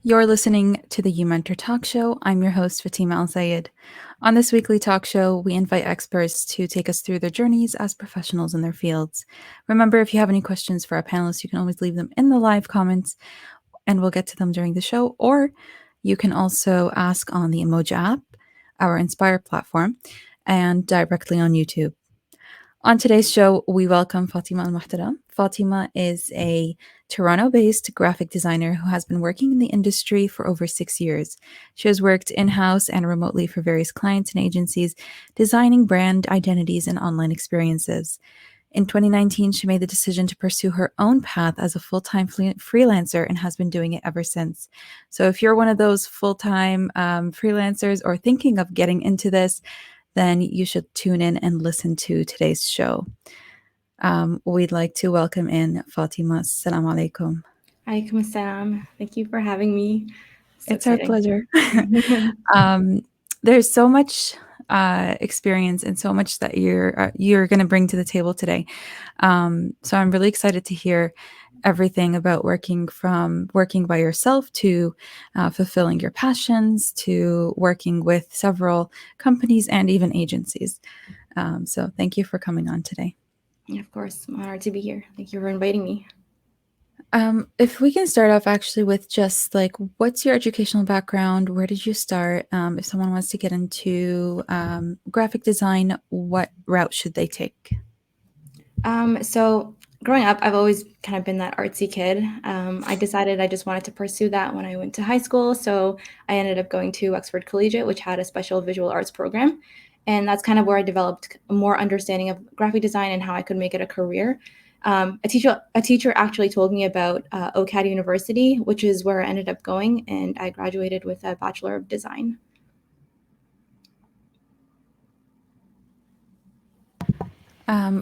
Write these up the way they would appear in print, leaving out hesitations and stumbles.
You're listening to the uMentor Talk Show. I'm your host, Fatima Al-Sayed. On this weekly talk show, we invite experts to take us through their journeys as professionals in their fields. Remember, if you have any questions for our panelists, you can always leave them in the live comments and we'll get to them during the show. Or you can also ask on the Emoji app, our Inspire platform, and directly on YouTube. On today's show, we welcome Fatima Almuhtaram. Fatima is a Toronto-based graphic designer who has been working in the industry for over 6 years. She has worked in-house and remotely for various clients and agencies, designing brand identities and online experiences. In 2019, she made the decision to pursue her own path as a full-time freelancer and has been doing it ever since. So if you're one of those full-time freelancers or thinking of getting into this, then you should tune in and listen to today's show. We'd like to welcome in Fatima. Assalamu alaikum. Alaikum assalam. Thank you for having me. So It's our exciting. pleasure. There's so much experience and so much that you're going to bring to the table today. So I'm really excited to hear everything about working by yourself to fulfilling your passions to working with several companies and even agencies. So thank you for coming on today. Of course, I'm honored to be here. Thank you for inviting me. If we can start off actually with just like, what's your educational background? Where did you start? If someone wants to get into graphic design, what route should they take? So growing up, I've always kind of been that artsy kid. I decided I just wanted to pursue that when I went to high school. So I ended up going to Wexford Collegiate, which had a special visual arts program. And that's kind of where I developed more understanding of graphic design and how I could make it a career. A teacher actually told me about OCAD University, which is where I ended up going, and I graduated with a Bachelor of Design.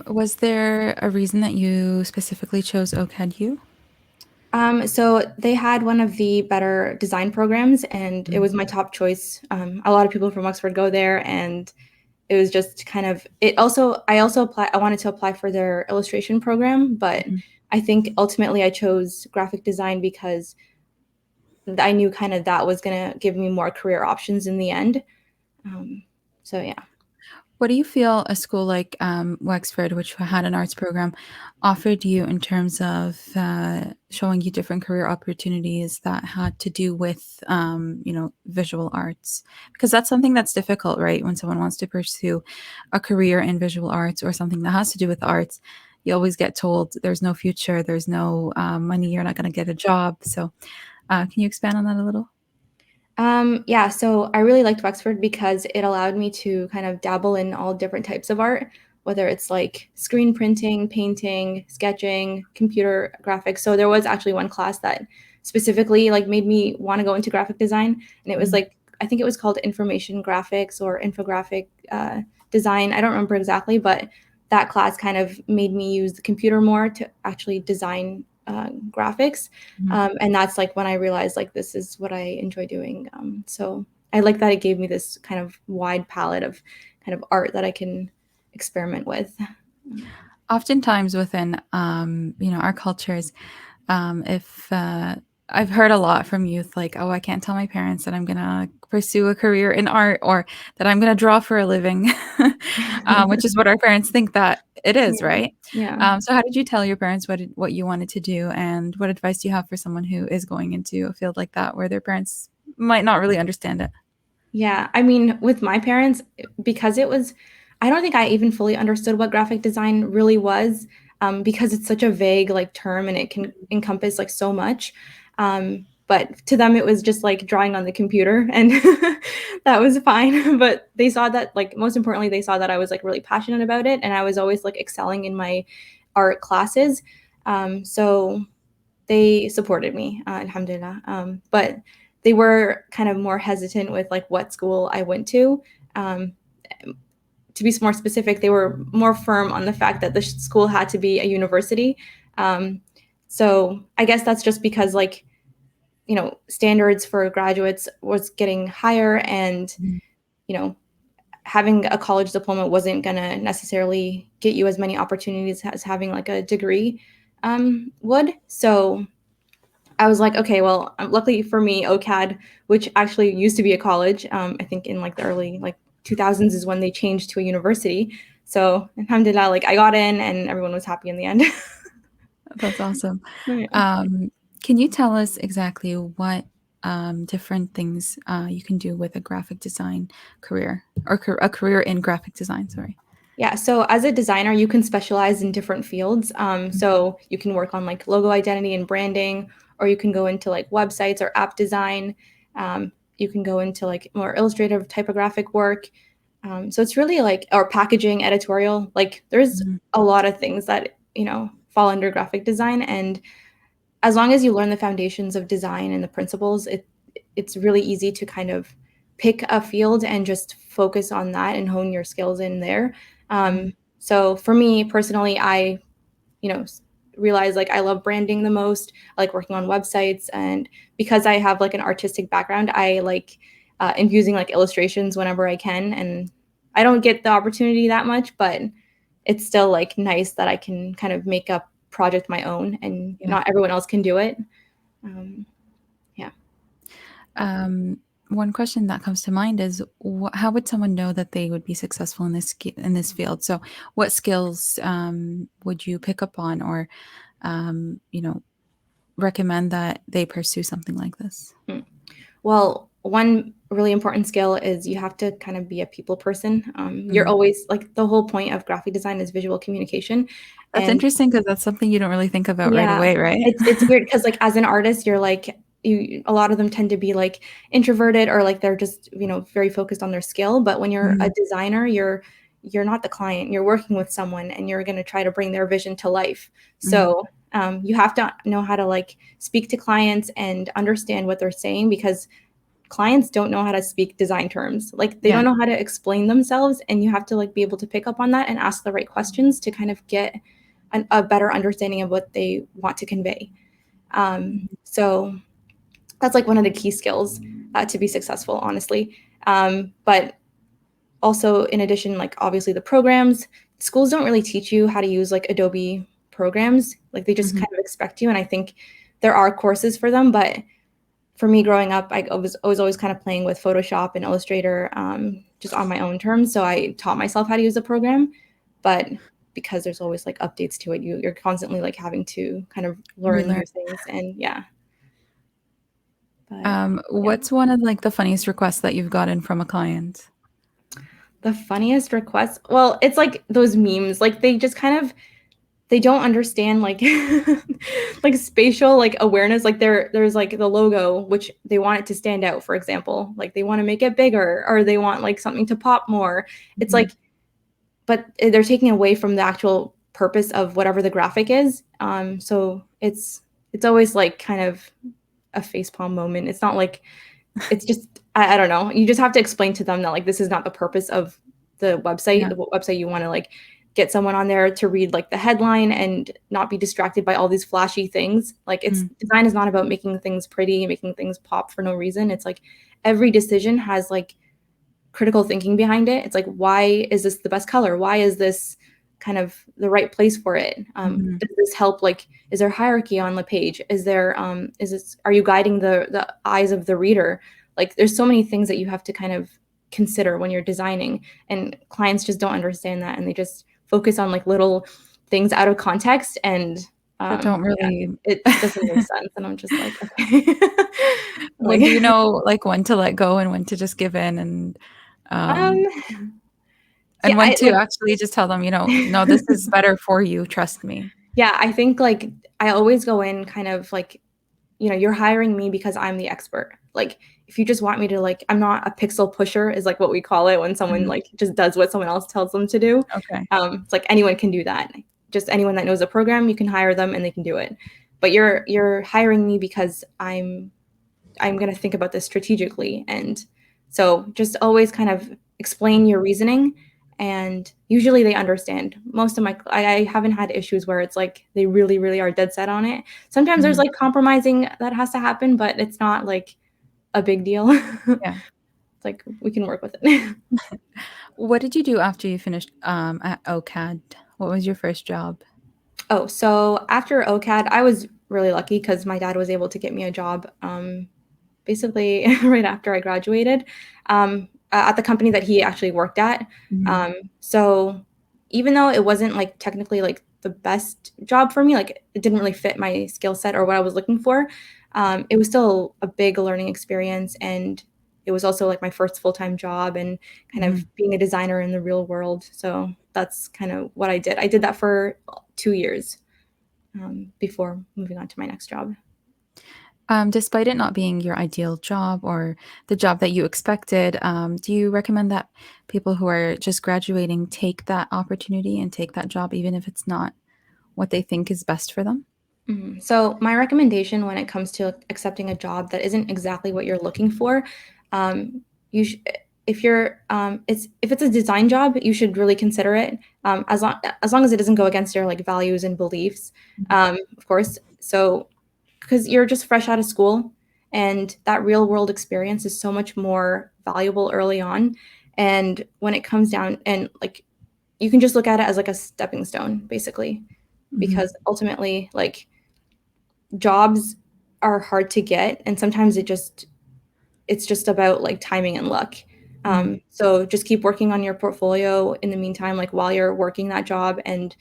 Was there a reason that you specifically chose OCAD U? So they had one of the better design programs, and it was my top choice. A lot of people from Oxford go there, and it was just kind of it. I also applied. I wanted to apply for their illustration program, but I think ultimately I chose graphic design because I knew kind of that was going to give me more career options in the end. So yeah. What do you feel a school like Wexford, which had an arts program, offered you in terms of showing you different career opportunities that had to do with, visual arts? Because that's something that's difficult, right? When someone wants to pursue a career in visual arts or something that has to do with arts, you always get told there's no future, there's no money, you're not going to get a job. So can you expand on that a little? Yeah, so I really liked Wexford because it allowed me to kind of dabble in all different types of art, whether it's like screen printing, painting, sketching, computer graphics. So there was actually one class that specifically like made me want to go into graphic design, and it was like I think it was called information graphics or infographic design. I don't remember exactly, but that class kind of made me use the computer more to actually design graphics. And that's like when I realized like this is what I enjoy doing. So I like that it gave me this kind of wide palette of kind of art that I can experiment with. Oftentimes within our cultures, if I've heard a lot from youth like, oh, I can't tell my parents that I'm gonna pursue a career in art or that I'm gonna draw for a living, which is what our parents think that it is, right? Yeah. So how did you tell your parents what you wanted to do, and what advice do you have for someone who is going into a field like that where their parents might not really understand it? Yeah, I mean, with my parents, because I don't think I even fully understood what graphic design really was, because it's such a vague like term and it can encompass like so much. But to them, it was just like drawing on the computer, and that was fine. But they saw that, like, most importantly, they saw that I was like really passionate about it, and I was always like excelling in my art classes. So they supported me, alhamdulillah. But they were kind of more hesitant with like what school I went to. To be more specific, they were more firm on the fact that the school had to be a university. So I guess that's just because like, standards for graduates was getting higher, and, having a college diploma wasn't going to necessarily get you as many opportunities as having like a degree would. So I was like, okay, well, luckily for me, OCAD, which actually used to be a college, I think in like the early like 2000s is when they changed to a university. So alhamdulillah, like I got in and everyone was happy in the end. That's awesome. Yeah. Um, can you tell us exactly what different things you can do with a graphic design career or a career in graphic design? Sorry. Yeah, so as a designer, you can specialize in different fields. So you can work on like logo identity and branding, or you can go into like websites or app design. You can go into like more illustrative typographic work. So it's really like, or packaging, editorial. Like there's Mhm. a lot of things that, fall under graphic design. And as long as you learn the foundations of design and the principles, it's really easy to kind of pick a field and just focus on that and hone your skills in there. Mhm. So for me personally, I you know realize like I love branding the most. I like working on websites, and because I have like an artistic background, I like infusing like illustrations whenever I can. And I don't get the opportunity that much, but it's still like nice that I can kind of make a project my own, and Yeah. not everyone else can do it. um, yeah. Um, one question that comes to mind is how would someone know that they would be successful in in this field? So, what skills would you pick up on, or you know, recommend that they pursue something like this? Mm. Well, one really important skill is you have to kind of be a people person. You're Mhm. always like, the whole point of graphic design is visual communication. That's And interesting because that's something you don't really think about right yeah, away, right? it's weird because like as an artist, you're like, a lot of them tend to be like introverted, or like they're just, very focused on their skill. But when you're a Mhm. designer, you're not the client. You're working with someone, and you're going to try to bring their vision to life. Mhm. So you have to know how to like speak to clients and understand what they're saying, because clients don't know how to speak design terms. Like they don't Yeah. know how to explain themselves, and you have to like be able to pick up on that and ask the right questions to kind of get a better understanding of what they want to convey. So that's like one of the key skills to be successful, honestly. But also, in addition, like obviously the programs, schools don't really teach you how to use like Adobe programs. Like they just Mhm. kind of expect you. And I think there are courses for them, but for me growing up, I was always kind of playing with Photoshop and Illustrator, just on my own terms. So I taught myself how to use the program, but because there's always like updates to it, you're constantly like having to kind of learn Relearn. new things. And yeah, but yeah. What's one of like the funniest requests that you've gotten from a client? The funniest request, well, it's like those memes. Like they just kind of, they don't understand like like spatial like awareness. Like there's like the logo, which they want it to stand out, for example. Like they want to make it bigger, or they want like something to pop more. It's Mhm. like, but they're taking away from the actual purpose of whatever the graphic is. So it's always like kind of a facepalm moment. It's not like, it's just, I don't know. You just have to explain to them that like this is not the purpose of Yeah. the website. You want to like get someone on there to read like the headline and not be distracted by all these flashy things. Like it's, Mm. design is not about making things pretty, making things pop for no reason. It's like every decision has like critical thinking behind it. It's like, why is this the best color? Why is this kind of the right place for it? Mhm. Does this help? Like, is there hierarchy on the page? Is this, are you guiding the eyes of the reader? Like, there's so many things that you have to kind of consider when you're designing, and clients just don't understand that, and they just focus on like little things out of context, and That don't yeah, really it doesn't make sense. And I'm just like, okay, like, when do you know, like, when to let go and when to just give in um, um, and yeah, when I to like. actually just tell them, "No, this is better for you, trust me." Yeah, I think like I always go in kind of like, you're hiring me because I'm the expert. Like if you just want me to like, I'm not a pixel pusher is like what we call it when someone Mhm. like just does what someone else tells them to do. Okay. It's like anyone can do that. Just anyone that knows a program, you can hire them and they can do it. But you're hiring me because I'm going to think about this strategically. And so just always kind of explain your reasoning. And usually they understand. Most of I haven't had issues where it's like they really, really are dead set on it. Sometimes there's Mhm. like compromising that has to happen, but it's not like a big deal. Yeah. It's like we can work with it. What did you do after you finished, at OCAD? What was your first job? Oh, so after OCAD, I was really lucky because my dad was able to get me a job basically right after I graduated at the company that he actually worked at. Mhm. So even though it wasn't like technically like the best job for me, like it didn't really fit my skill set or what I was looking for, it was still a big learning experience. And it was also like my first full-time job and kind of Mhm. being a designer in the real world. So that's kind of what I did. I did that for 2 years before moving on to my next job. Despite it not being your ideal job or the job that you expected, do you recommend that people who are just graduating take that opportunity and take that job, even if it's not what they think is best for them? So my recommendation when it comes to accepting a job that isn't exactly what you're looking for, you sh- if you're if it's a design job, you should really consider it as long as it doesn't go against your like values and beliefs, of course. So because you're just fresh out of school, and that real world experience is so much more valuable early on. And when it comes down and like you can just look at it as like a stepping stone, basically, Mhm. because ultimately like jobs are hard to get, and sometimes it's just about like timing and luck. Mhm. So just keep working on your portfolio in the meantime, like while you're working that job, and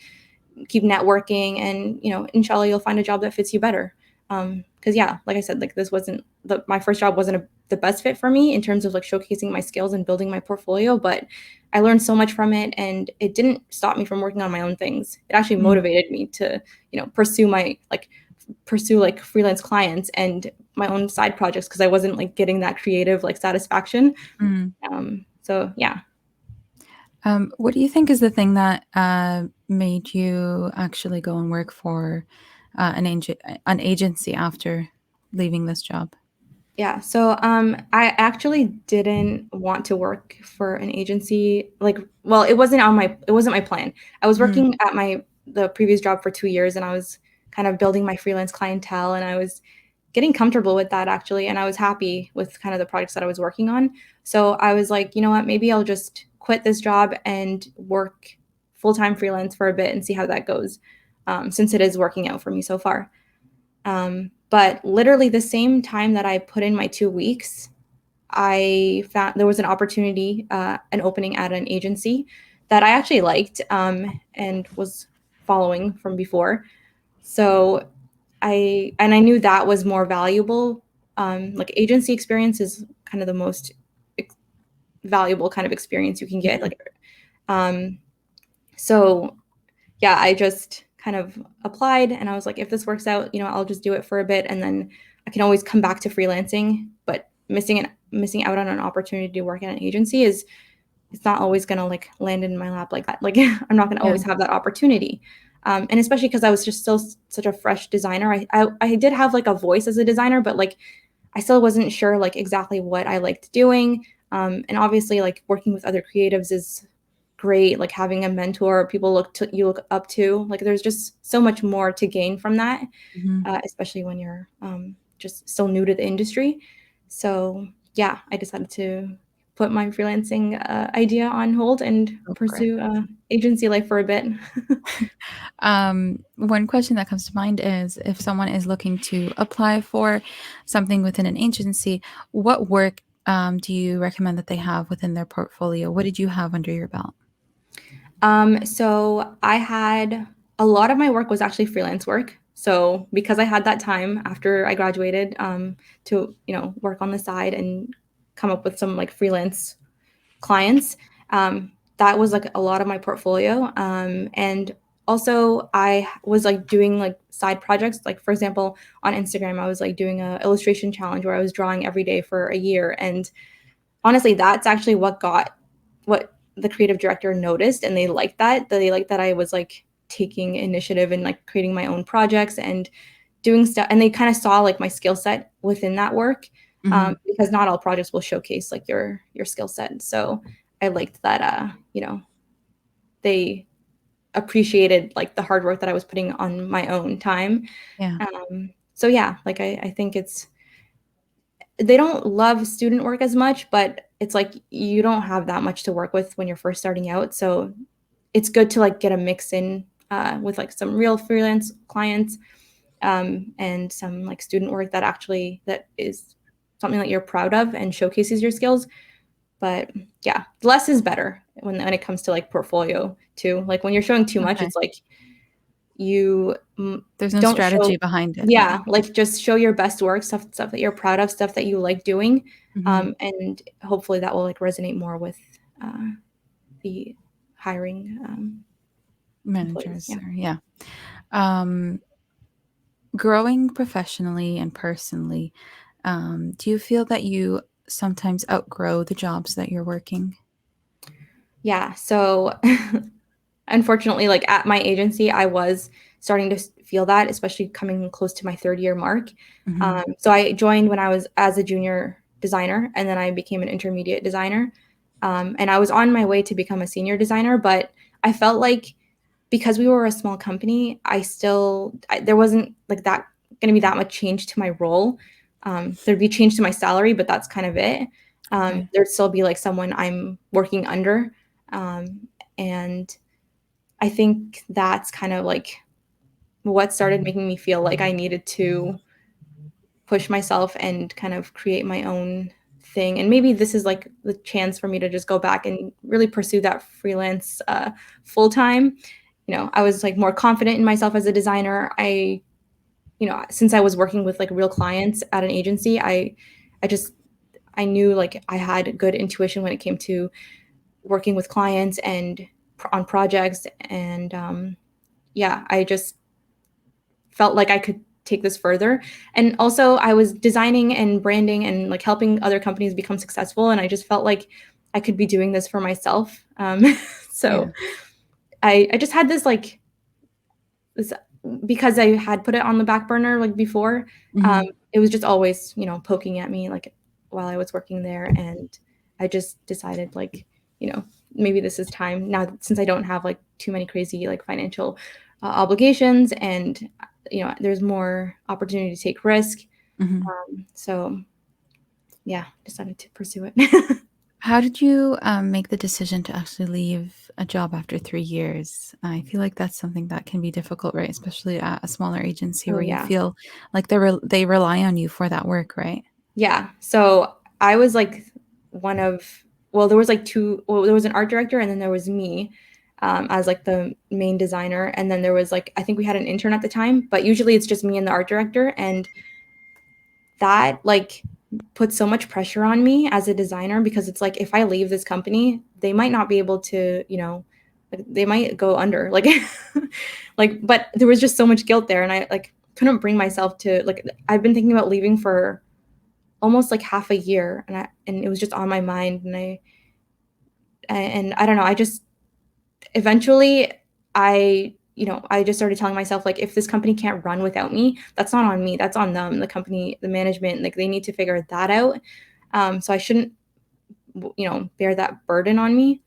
keep networking, and inshallah you'll find a job that fits you better. Because yeah, like I said, like this wasn't my first job wasn't the best fit for me in terms of like showcasing my skills and building my portfolio, but I learned so much from it, and it didn't stop me from working on my own things. It actually Mhm. motivated me to pursue like freelance clients and my own side projects because I wasn't like getting that creative like satisfaction. Mhm. So yeah. What do you think is the thing that made you actually go and work for an agency after leaving this job? Yeah. So I actually didn't want to work for an agency. Like, well, it wasn't my plan. I was Mhm. working at the previous job for 2 years, and I was kind of building my freelance clientele, and I was getting comfortable with that actually, and I was happy with kind of the projects that I was working on. So I was like, you know what, maybe I'll just quit this job and work full-time freelance for a bit and see how that goes, since it is working out for me so far. But literally the same time that I put in my 2 weeks, I found there was an opportunity, an opening at an agency that I actually liked, and was following from before. So I knew that was more valuable. Like agency experience is kind of the most valuable kind of experience you can get. Mhm. Like, um, so yeah, I just kind of applied, and I was like, if this works out, I'll just do it for a bit, and then I can always come back to freelancing. But missing out on an opportunity to work in an agency is it's not always gonna like land in my lap like that. Like I'm not gonna Yeah. always have that opportunity. And especially because I was just still such a fresh designer. I did have like a voice as a designer, but like I still wasn't sure like exactly what I liked doing. And obviously, like working with other creatives is great. Like having a mentor, people you look up to. Like there's just so much more to gain from that, Mhm. especially when you're just still new to the industry. So yeah, I decided to put my freelancing idea on hold and Go for it. pursue agency life for a bit. One question that comes to mind is if someone is looking to apply for something within an agency, what work do you recommend that they have within their portfolio? What did you have under your belt? So I had a lot of my work was actually freelance work. So because I had that time after I graduated, to work on the side and come up with some like freelance clients, that was like a lot of my portfolio. And also I was like doing like side projects. Like for example, on Instagram, I was like doing a illustration challenge where I was drawing every day for a year, and honestly, that's actually what the creative director noticed, and they liked that. They liked that I was like taking initiative and like creating my own projects and doing stuff, and they kind of saw like my skill set within that work, Mhm. because not all projects will showcase like your skill set. So I liked that they appreciated like the hard work that I was putting on my own time. Yeah. So yeah, like I think they don't love student work as much, but it's like you don't have that much to work with when you're first starting out. So it's good to like get a mix in with like some real freelance clients. and some like student work that is something that you're proud of and showcases your skills. But yeah, less is better when it comes to like portfolio too. Like when you're showing too much, Okay. it's like you There's no don't strategy show. behind it. Yeah. Yeah, like just show your best work, stuff that you're proud of, stuff that you like doing, Hmm. and hopefully that will like resonate more with uh, the hiring employees. Managers. Yeah. Yeah. Um, growing professionally and personally, do you feel that you sometimes outgrow the jobs that you're working? Yeah. So unfortunately, like at my agency, I was starting to feel that, especially coming close to my third year mark. Hmm. So I joined when I was as a junior designer, and then I became an intermediate designer. And I was on my way to become a senior designer, but I felt like because we were a small company, there wasn't like that going to be that much change to my role. There'd be change to my salary, but that's kind of it. Okay. There'd still be like someone I'm working under. And I think that's kind of like what started making me feel like I needed to push myself and kind of create my own thing. And maybe this is like the chance for me to just go back and really pursue that freelance full time. I was like more confident in myself as a designer. Since I was working with like real clients at an agency, I just I knew like I had good intuition when it came to working with clients and on projects. And yeah, I just felt like I could take this further. And also I was designing and branding and like helping other companies become successful. And I just felt like I could be doing this for myself. Yeah. So I just had this because I had put it on the back burner like before. Um, Hmm. it was just always, poking at me like while I was working there. And I just decided like, maybe this is time now since I don't have like too many crazy like financial obligations, and there's more opportunity to take risk. Hmm. So yeah, decided to pursue it. How did you make the decision to actually leave a job after 3 years? I feel like that's something that can be difficult, right? Especially at a smaller agency Oh where you yeah. feel like they rely on you for that work, right? Yeah. So I was like one of, well, there was like two, well, there was an art director and then there was me as like the main designer. And then there was like, I think we had an intern at the time, but usually it's just me and the art director. And that like puts so much pressure on me as a designer because it's like if I leave this company, they might not be able to, like, they might go under. Like like but there was just so much guilt there, and I like couldn't bring myself to like I've been thinking about leaving for almost like half a year, and it was just on my mind. And I don't know, I just eventually I just started telling myself like if this company can't run without me, that's not on me, that's on them, the company, the management, like they need to figure that out. So I shouldn't bear that burden on me.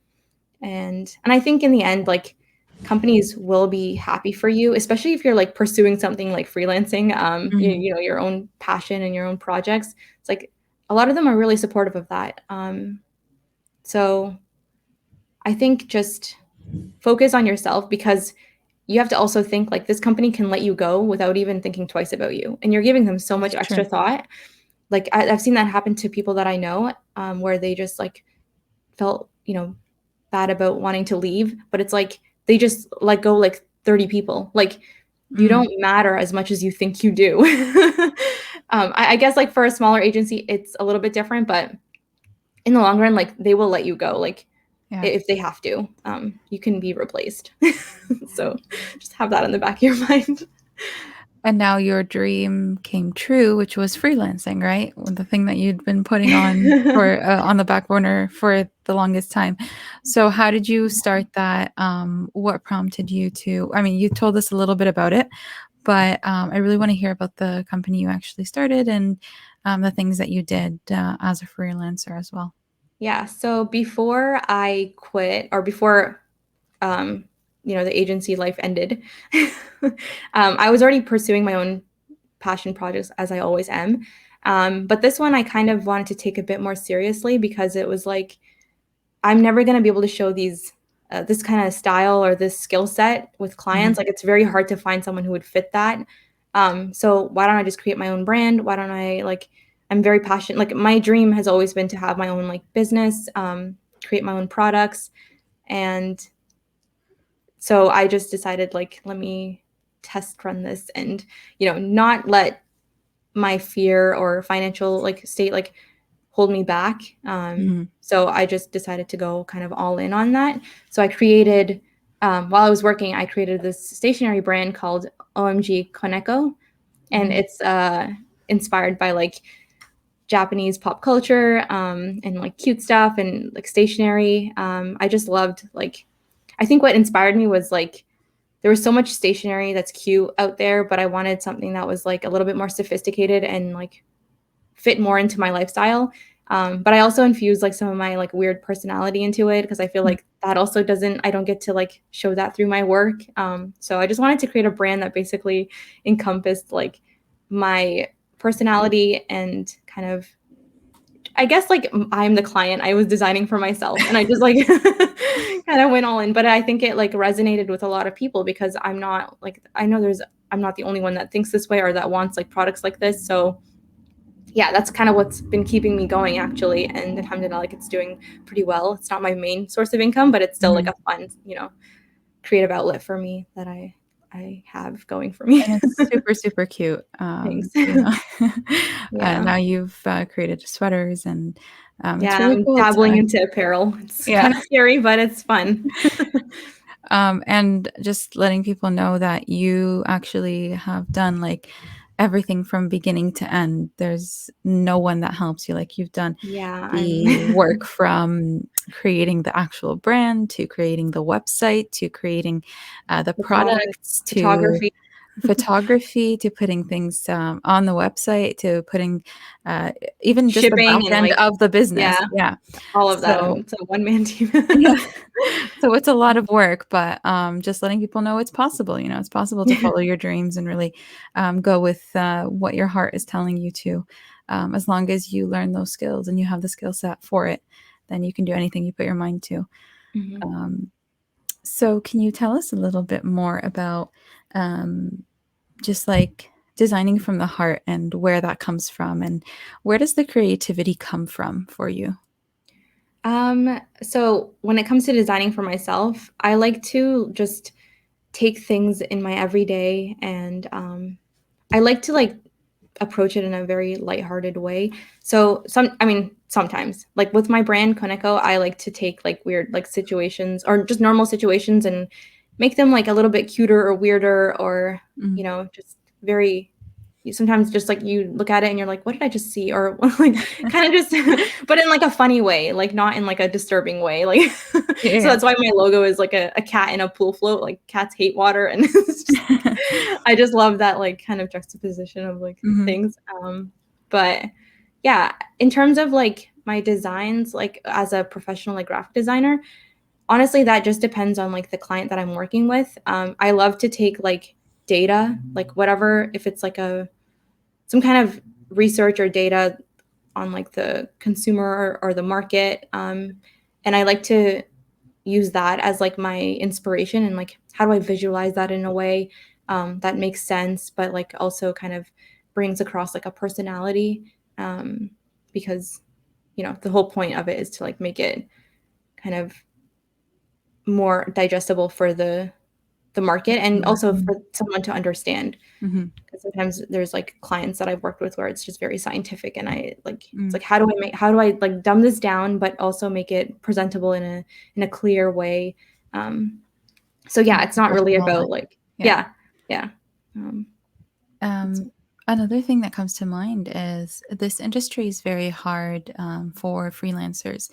And I think in the end, like companies will be happy for you, especially if you're like pursuing something like freelancing, Mhm. your own passion and your own projects. It's like a lot of them are really supportive of that. So I think just focus on yourself, because you have to also think like this company can let you go without even thinking twice about you, and you're giving them so much It's true. extra thought. Like I've seen that happen to people that I know, where they just like felt bad about wanting to leave, but it's like they just let go like 30 people. Like you Mm, don't matter as much as you think you do. I guess like for a smaller agency, it's a little bit different, but in the long run, like they will let you go. Like yeah. if they have to, you can be replaced. So just have that in the back of your mind. And now your dream came true, which was freelancing, right? The thing that you'd been putting on for on the back burner for the longest time. So, how did you start that? What prompted you to? I mean, you told us a little bit about it, but I really want to hear about the company you actually started and the things that you did as a freelancer as well. Yeah. So before I quit, or before um, the agency life ended, I was already pursuing my own passion projects as I always am. But this one I kind of wanted to take a bit more seriously, because it was like I'm never going to be able to show this kind of style or this skill set with clients. Hmm. Like it's very hard to find someone who would fit that. So why don't I just create my own brand? Why don't I like, I'm very passionate. Like my dream has always been to have my own like business, create my own products. And so I just decided like, let me test run this and, not let my fear or financial like state like hold me back. So I just decided to go kind of all in on that. So I created, while I was working, I created this stationery brand called OMG Koneko, and it's inspired by like Japanese pop culture, and like cute stuff and like stationery. I just loved like, I think what inspired me was like there was so much stationery that's cute out there, but I wanted something that was like a little bit more sophisticated and like fit more into my lifestyle. But I also infused like some of my like weird personality into it because I feel like that also I don't get to like show that through my work. So I just wanted to create a brand that basically encompassed like my personality and kind of, I guess like I'm the client. I was designing for myself and I just like kind of went all in. But I think it like resonated with a lot of people because I'm not like, I'm not the only one that thinks this way or that wants like products like this. So yeah, that's kind of what's been keeping me going actually. And alhamdulillah, like it's doing pretty well. It's not my main source of income, but it's still like a fun, creative outlet for me that I have going for me. And it's super, super cute. Thanks. Yeah. Now you've created sweaters, and it's Yeah, really I'm cool dabbling to, into apparel. It's yeah. kind of scary, but it's fun. And just letting people know that you actually have done like everything from beginning to end. There's no one that helps you. Like you've done Yeah, the I'm work from creating the actual brand to creating the website to creating the the product, products to photography. photography to putting things on the website to putting uh, even just the back Shipping and end like, of the yeah, business. Yeah. all of that. So It's a one-man team. yeah. So it's a lot of work, but just letting people know it's possible. It's possible to Yeah. follow your dreams and really go with what your heart is telling you to. As long as you learn those skills and you have the skill set for it, then you can do anything you put your mind to. Mhm. Um, so, can you tell us a little bit more about um, just like designing from the heart and where that comes from, and where does the creativity come from for you? So when it comes to designing for myself, I like to just take things in my everyday and I like to like approach it in a very lighthearted way. So sometimes like with my brand Koneko, I like to take like weird like situations or just normal situations and make them like a little bit cuter or weirder or, Mm. just very, sometimes just like you look at it and you're like, what did I just see? Or like kind of just, but in like a funny way, like not in like a disturbing way. Like, so Yeah. that's why my logo is like a cat in a pool float. Like cats hate water. And it's just, I just love that like kind of juxtaposition of like Hmm. things. But yeah, in terms of like my designs, like as a professional like graphic designer, honestly, that just depends on like the client that I'm working with. I love to take like data, like whatever, if it's like some kind of research or data on like the consumer or the market. And I like to use that as like my inspiration and like how do I visualize that in a way that makes sense, but like also kind of brings across like a personality, because the whole point of it is to like make it kind of more digestible for the market and also for someone to understand. Hmm. Because sometimes there's like clients that I've worked with where it's just very scientific and I like it's Mm. like how do I like dumb this down but also make it presentable in a clear way. So yeah, it's not really Professional, about like, like yeah. yeah, yeah. Um, it's, Um, Another thing that comes to mind is this industry is very hard for freelancers.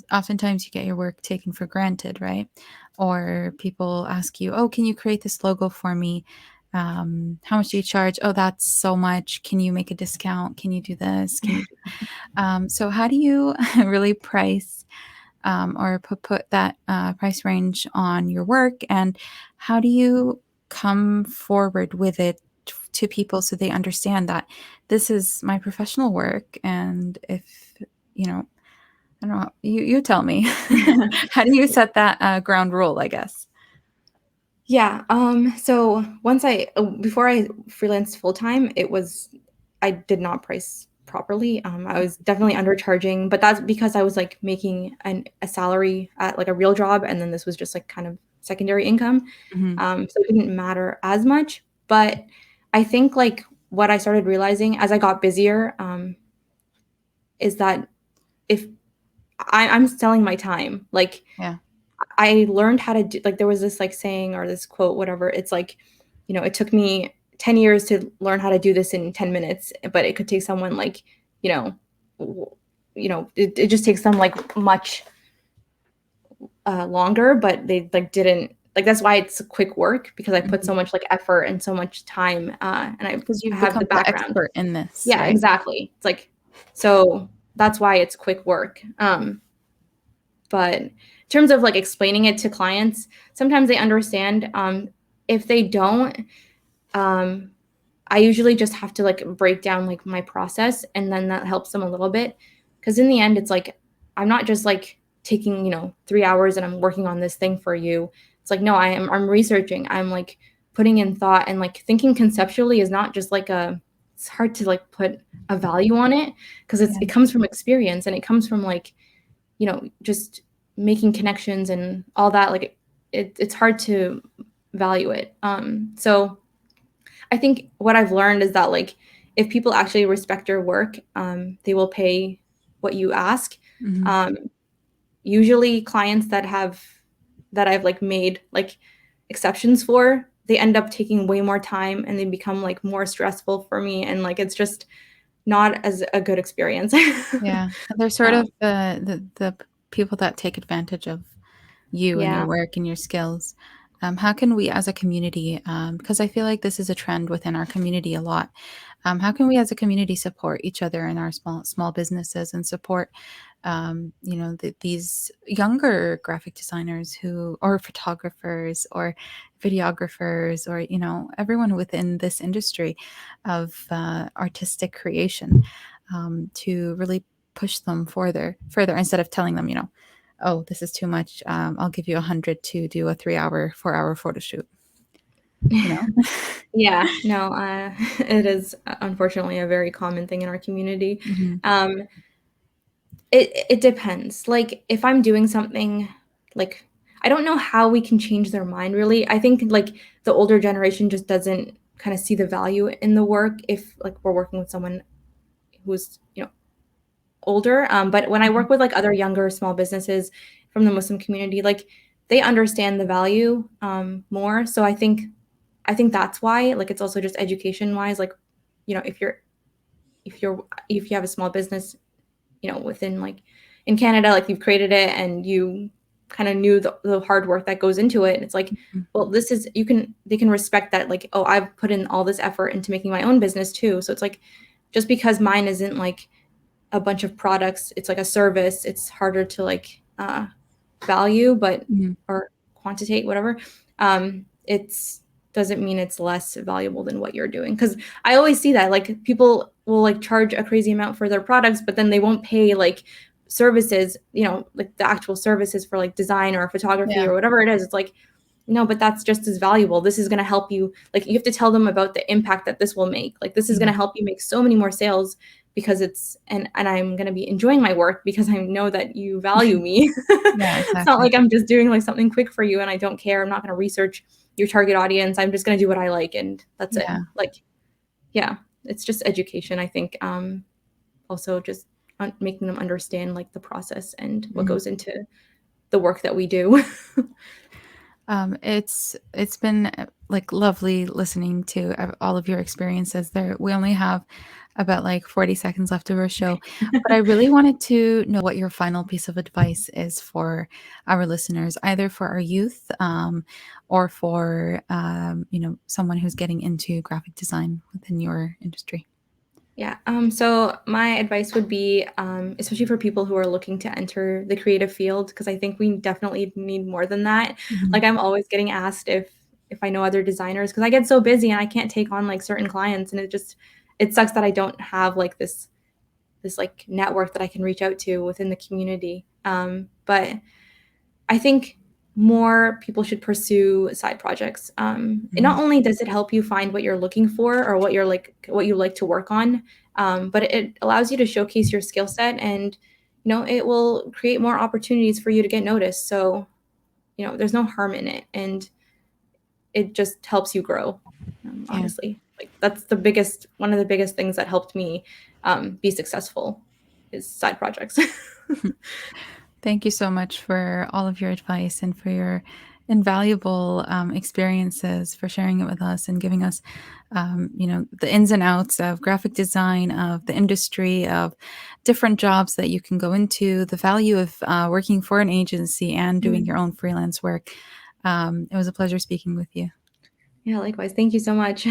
Oftentimes you get your work taken for granted, right? Or people ask you, "Oh, can you create this logo for me? How much do you charge? Oh, that's so much. Can you make a discount? Can you do this? Can you do?" So, how do you really price or put that price range on your work, and how do you come forward with it to people so they understand that this is my professional work, and if you know I don't know, you tell me. How do you set that ground rule, I guess? Yeah. So once before I freelanced full time, I did not price properly. I was definitely undercharging, but that's because I was like making a salary at like a real job, and then this was just like kind of secondary income. Mhm. So it didn't matter as much. But I think like what I started realizing as I got busier, is that if I'm selling my time, like Yeah. I learned how to do, like there was this like saying or this quote, whatever. It's like, it took me 10 years to learn how to do this in 10 minutes, but it could take someone like, you know, it just takes them like much longer, but they like didn't like that's why it's quick work because I put Mhm. so much like effort and so much time, and Because I you've have the become the background. expert in this, Yeah, right? exactly. It's like so that's why it's quick work. But in terms of like explaining it to clients, sometimes they understand. If they don't, um, I usually just have to like break down like my process, and then that helps them a little bit. Because in the end, it's like I'm not just like taking 3 hours and I'm working on this thing for you. It's like no, I'm researching. I'm like putting in thought and like thinking conceptually is not just like a. It's hard to like put a value on it because Yeah. it comes from experience and it comes from like just making connections and all that. Like it's hard to value it. So I think what I've learned is that like if people actually respect your work, they will pay what you ask. Mhm. Um, Usually clients that I've like made like exceptions for, they end up taking way more time and they become like more stressful for me and like it's just not as a good experience. Yeah. They're sort um, of the people that take advantage of you and your yeah. work and your skills. How can we as a community, because I feel like this is a trend within our community a lot, how can we as a community support each other in our small businesses and support, these younger graphic designers who, or photographers or videographers, or, everyone within this industry of artistic creation, to really push them further instead of telling them, oh, this is too much. I'll give you 100 to do a 3 hour, 4 hour photo shoot, you know? Yeah, no, it is unfortunately a very common thing in our community. Mhm. Um, it depends. Like if I'm doing something, like I don't know how we can change their mind really. I think like the older generation just doesn't kind of see the value in the work if like we're working with someone who's older. But when I Mhm. work with like other younger small businesses from the Muslim community, like they understand the value more. So I think that's why like it's also just education wise, like if you have a small business, within like in Canada, like you've created it and you kind of knew the hard work that goes into it. And it's like, Mhm. well, they can respect that, like, oh, I've put in all this effort into making my own business too. So it's like just because mine isn't like a bunch of products, it's like a service, it's harder to like value, but Mhm. or quantitate, whatever. It's doesn't mean it's less valuable than what you're doing. Because I always see that like people will like charge a crazy amount for their products, but then they won't pay like services, like the actual services for like design or photography Yeah. or whatever it is. It's like, no, but that's just as valuable. This is going to help you. Like you have to tell them about the impact that this will make. Like this is going Yeah. to help you make so many more sales because and I'm going to be enjoying my work because I know that you value me. Yeah, It's not exactly. like I'm just doing like something quick for you and I don't care. I'm not going to research your target audience. I'm just going to do what I like and that's it. Yeah. Like, yeah, it's just education, I think. Also just making them understand like the process and what Mhm. goes into the work that we do. It's been like lovely listening to all of your experiences there. We only have about like 40 seconds left of our show, but I really wanted to know what your final piece of advice is for our listeners, either for our youth, or for, someone who's getting into graphic design within your industry. Yeah. So my advice would be, especially for people who are looking to enter the creative field, because I think we definitely need more than that. Mhm. Like I'm always getting asked if I know other designers, because I get so busy and I can't take on like certain clients, and it sucks that I don't have like this like network that I can reach out to within the community. But I think more people should pursue side projects. And not only does it help you find what you're looking for or what you like to work on, but it allows you to showcase your skill set, and it will create more opportunities for you to get noticed. So there's no harm in it, and it just helps you grow. Yeah. Honestly, like that's one of the biggest things that helped me be successful is side projects. Thank you so much for all of your advice and for your invaluable experiences, for sharing it with us and giving us, the ins and outs of graphic design, of the industry, of different jobs that you can go into, the value of working for an agency and doing your own freelance work. It was a pleasure speaking with you. Yeah, likewise. Thank you so much.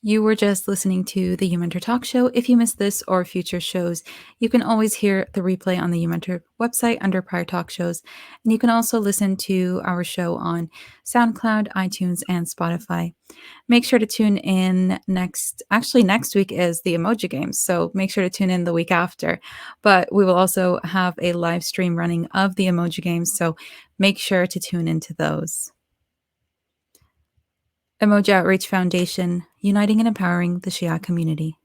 You were just listening to the uMentor Talk Show. If you missed this or future shows, you can always hear the replay on the uMentor website under prior talk shows. And you can also listen to our show on SoundCloud, iTunes, and Spotify. Make sure to tune in next week is the emoji games. So make sure to tune in the week after. But we will also have a live stream running of the emoji games. So make sure to tune into those. Emoji Outreach Foundation, uniting and empowering the Shia community.